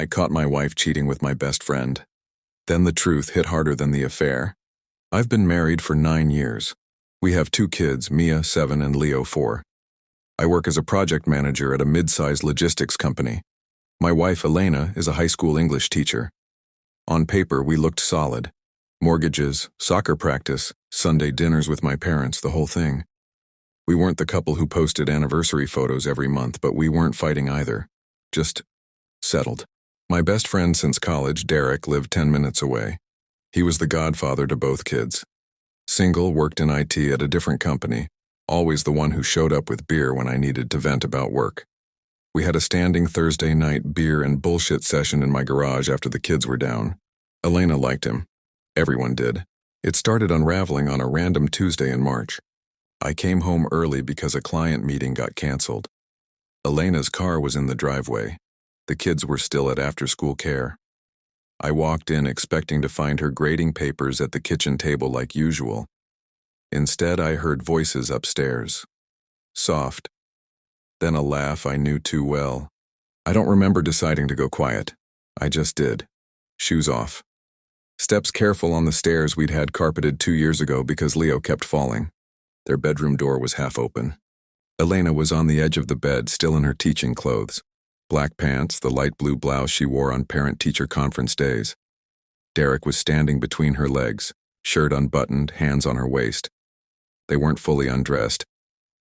I caught my wife cheating with my best friend. Then the truth hit harder than the affair. I've been married for 9 years. We have 2 kids, Mia, 7, and Leo, 4. I work as a project manager at a mid-sized logistics company. My wife, Elena, is a high school English teacher. On paper, we looked solid. Mortgages, soccer practice, Sunday dinners with my parents, the whole thing. We weren't the couple who posted anniversary photos every month, but we weren't fighting either. Just settled. My best friend since college, Derek, lived 10 minutes away. He was the godfather to both kids. Single, worked in IT at a different company, always the one who showed up with beer when I needed to vent about work. We had a standing Thursday night beer and bullshit session in my garage after the kids were down. Elena liked him. Everyone did. It started unraveling on a random Tuesday in March. I came home early because a client meeting got canceled. Elena's car was in the driveway. The kids were still at after-school care. I walked in expecting to find her grading papers at the kitchen table like usual. Instead, I heard voices upstairs. Soft. Then a laugh I knew too well. I don't remember deciding to go quiet. I just did. Shoes off. Steps careful on the stairs we'd had carpeted 2 years ago because Leo kept falling. Their bedroom door was half open. Elena was on the edge of the bed, still in her teaching clothes. Black pants, the light blue blouse she wore on parent-teacher conference days. Derek was standing between her legs, shirt unbuttoned, hands on her waist. They weren't fully undressed.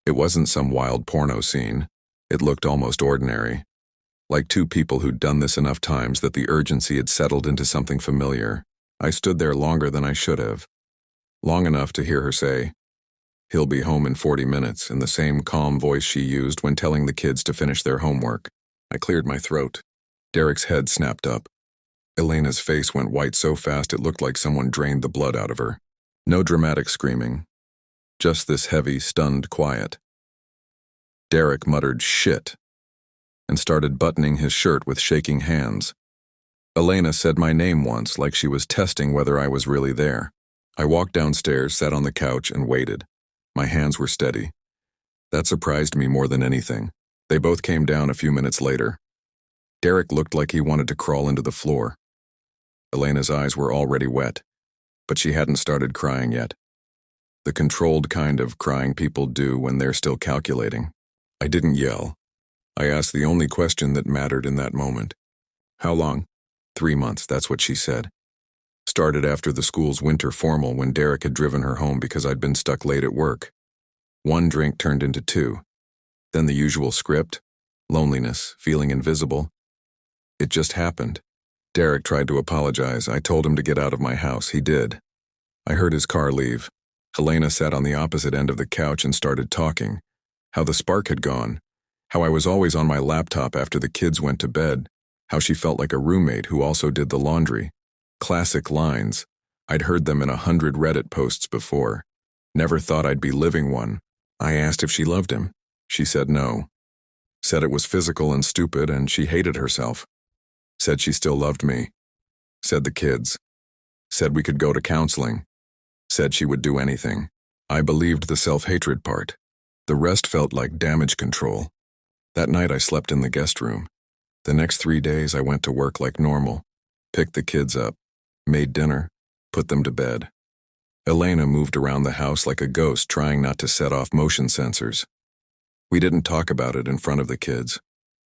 It wasn't some wild porno scene. It looked almost ordinary. Like 2 people who'd done this enough times that the urgency had settled into something familiar. I stood there longer than I should have. Long enough to hear her say, "He'll be home in 40 minutes," in the same calm voice she used when telling the kids to finish their homework. I cleared my throat. Derek's head snapped up. Elena's face went white so fast it looked like someone drained the blood out of her. No dramatic screaming. Just this heavy, stunned quiet. Derek muttered "shit" and started buttoning his shirt with shaking hands. Elena said my name once, like she was testing whether I was really there. I walked downstairs, sat on the couch, and waited. My hands were steady. That surprised me more than anything. They both came down a few minutes later. Derek looked like he wanted to crawl into the floor. Elena's eyes were already wet, but she hadn't started crying yet. The controlled kind of crying people do when they're still calculating. I didn't yell. I asked the only question that mattered in that moment. "How long?" 3 months, that's what she said. Started after the school's winter formal when Derek had driven her home because I'd been stuck late at work. 1 drink turned into 2. Then the usual script, loneliness, feeling invisible. It just happened. Derek tried to apologize. I told him to get out of my house. He did. I heard his car leave. Elena sat on the opposite end of the couch and started talking. How the spark had gone. How I was always on my laptop after the kids went to bed. How she felt like a roommate who also did the laundry. Classic lines. I'd heard them in 100 Reddit posts before. Never thought I'd be living one. I asked if she loved him. She said no. Said it was physical and stupid and she hated herself. Said she still loved me. Said the kids. Said we could go to counseling. Said she would do anything. I believed the self-hatred part. The rest felt like damage control. That night I slept in the guest room. The next 3 days I went to work like normal. Picked the kids up. Made dinner. Put them to bed. Elena moved around the house like a ghost, trying not to set off motion sensors. We didn't talk about it in front of the kids.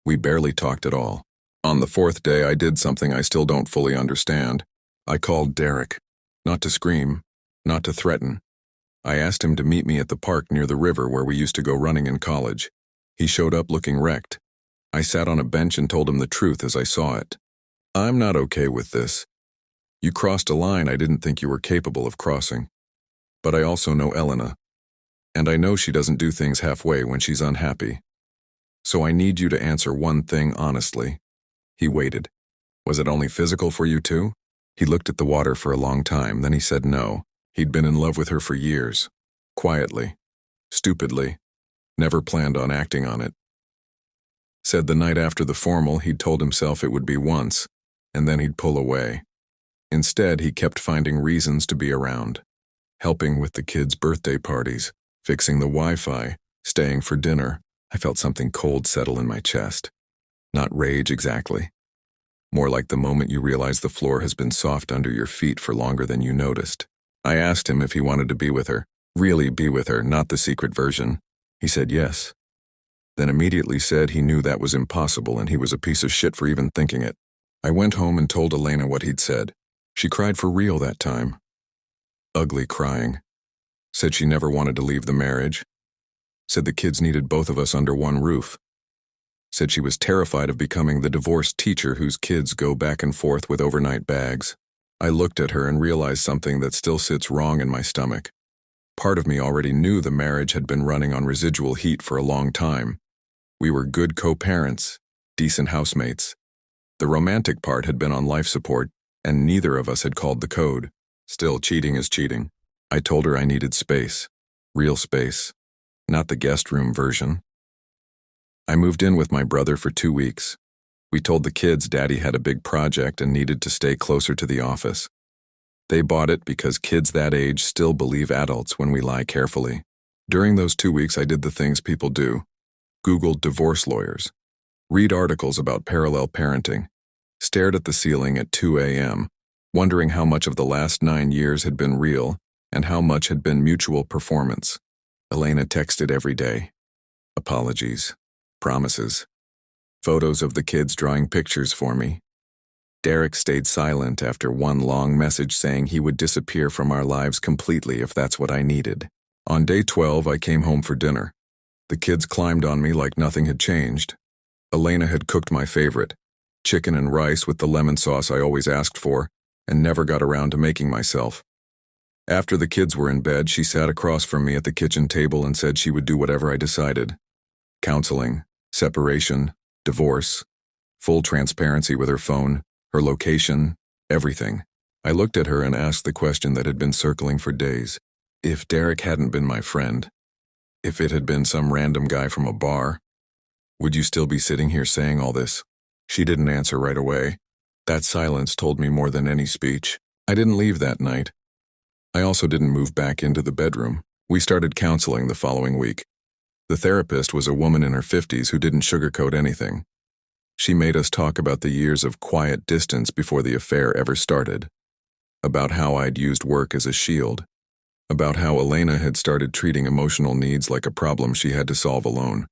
We barely talked at all. On the 4th day, I did something I still don't fully understand. I called Derek. Not to scream, not to threaten. I asked him to meet me at the park near the river where we used to go running in college. He showed up looking wrecked. I sat on a bench and told him the truth as I saw it. "I'm not okay with this. You crossed a line I didn't think you were capable of crossing. But I also know Elena. And I know she doesn't do things halfway when she's unhappy. So I need you to answer one thing honestly." He waited. "Was it only physical for you too?" He looked at the water for a long time, then he said no. He'd been in love with her for years. Quietly. Stupidly. Never planned on acting on it. Said the night after the formal he'd told himself it would be once, and then he'd pull away. Instead, he kept finding reasons to be around. Helping with the kids' birthday parties. Fixing the Wi-Fi, staying for dinner. I felt something cold settle in my chest. Not rage exactly. More like the moment you realize the floor has been soft under your feet for longer than you noticed. I asked him if he wanted to be with her. Really be with her, not the secret version. He said yes. Then immediately said he knew that was impossible and he was a piece of shit for even thinking it. I went home and told Elena what he'd said. She cried for real that time. Ugly crying. Said she never wanted to leave the marriage. Said the kids needed both of us under one roof. Said she was terrified of becoming the divorced teacher whose kids go back and forth with overnight bags. I looked at her and realized something that still sits wrong in my stomach. Part of me already knew the marriage had been running on residual heat for a long time. We were good co-parents, decent housemates. The romantic part had been on life support, and neither of us had called the code. Still, cheating is cheating. I told her I needed space. Real space. Not the guest room version. I moved in with my brother for 2 weeks. We told the kids Daddy had a big project and needed to stay closer to the office. They bought it because kids that age still believe adults when we lie carefully. During those 2 weeks, I did the things people do. Googled divorce lawyers. Read articles about parallel parenting. Stared at the ceiling at 2 a.m., wondering how much of the last 9 years had been real and how much had been mutual performance. Elena texted every day. Apologies. Promises. Photos of the kids drawing pictures for me. Derek stayed silent after one long message saying he would disappear from our lives completely if that's what I needed. On day 12, I came home for dinner. The kids climbed on me like nothing had changed. Elena had cooked my favorite, chicken and rice with the lemon sauce I always asked for, and never got around to making myself. After the kids were in bed, she sat across from me at the kitchen table and said she would do whatever I decided. Counseling, separation, divorce, full transparency with her phone, her location, everything. I looked at her and asked the question that had been circling for days. If Derek hadn't been my friend, if it had been some random guy from a bar, would you still be sitting here saying all this? She didn't answer right away. That silence told me more than any speech. I didn't leave that night. I also didn't move back into the bedroom. We started counseling the following week. The therapist was a woman in her 50s who didn't sugarcoat anything. She made us talk about the years of quiet distance before the affair ever started, about how I'd used work as a shield, about how Elena had started treating emotional needs like a problem she had to solve alone,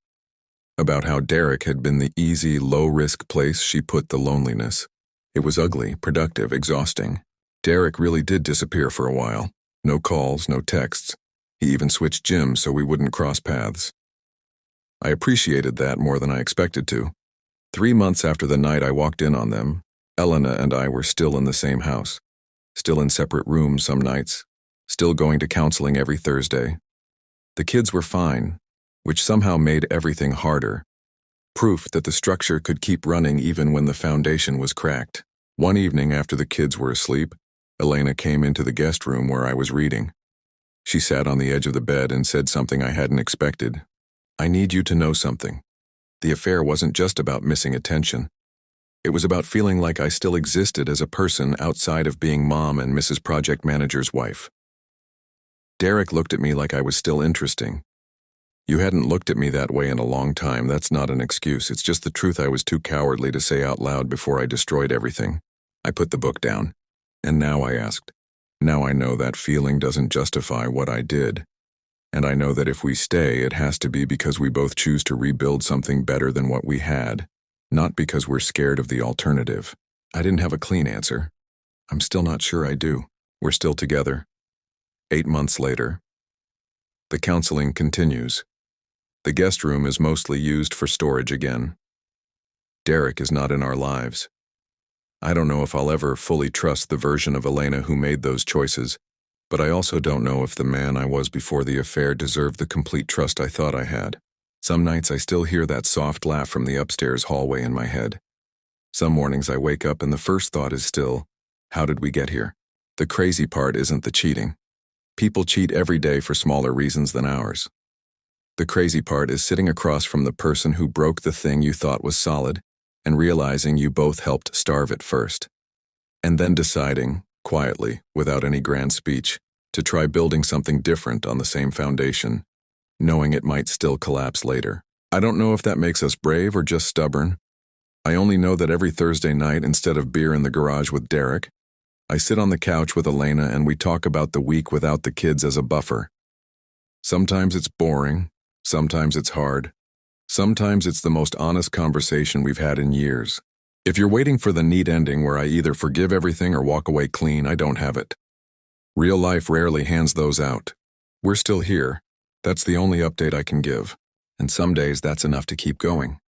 about how Derek had been the easy, low-risk place she put the loneliness. It was ugly, productive, exhausting. Derek really did disappear for a while. No calls, no texts. He even switched gyms so we wouldn't cross paths. I appreciated that more than I expected to. 3 months after the night I walked in on them, Elena and I were still in the same house, still in separate rooms some nights, still going to counseling every Thursday. The kids were fine, which somehow made everything harder. Proof that the structure could keep running even when the foundation was cracked. One evening after the kids were asleep, Elena came into the guest room where I was reading. She sat on the edge of the bed and said something I hadn't expected. I need you to know something. The affair wasn't just about missing attention. It was about feeling like I still existed as a person outside of being Mom and Mrs. Project Manager's wife. Derek looked at me like I was still interesting. You hadn't looked at me that way in a long time. That's not an excuse. It's just the truth I was too cowardly to say out loud before I destroyed everything. I put the book down. And now I asked. Now I know that feeling doesn't justify what I did. And I know that if we stay, it has to be because we both choose to rebuild something better than what we had, not because we're scared of the alternative. I didn't have a clean answer. I'm still not sure I do. We're still together. 8 months later. The counseling continues. The guest room is mostly used for storage again. Derek is not in our lives. I don't know if I'll ever fully trust the version of Elena who made those choices, but I also don't know if the man I was before the affair deserved the complete trust I thought I had. Some nights I still hear that soft laugh from the upstairs hallway in my head. Some mornings I wake up and the first thought is still, how did we get here? The crazy part isn't the cheating. People cheat every day for smaller reasons than ours. The crazy part is sitting across from the person who broke the thing you thought was solid and realizing you both helped starve it first. And then deciding, quietly, without any grand speech, to try building something different on the same foundation, knowing it might still collapse later. I don't know if that makes us brave or just stubborn, I only know that every Thursday night, instead of beer in the garage with Derek, I sit on the couch with Elena and we talk about the week without the kids as a buffer. Sometimes it's boring, sometimes it's hard, sometimes it's the most honest conversation we've had in years. If you're waiting for the neat ending where I either forgive everything or walk away clean, I don't have it. Real life rarely hands those out. We're still here. That's the only update I can give. And some days that's enough to keep going.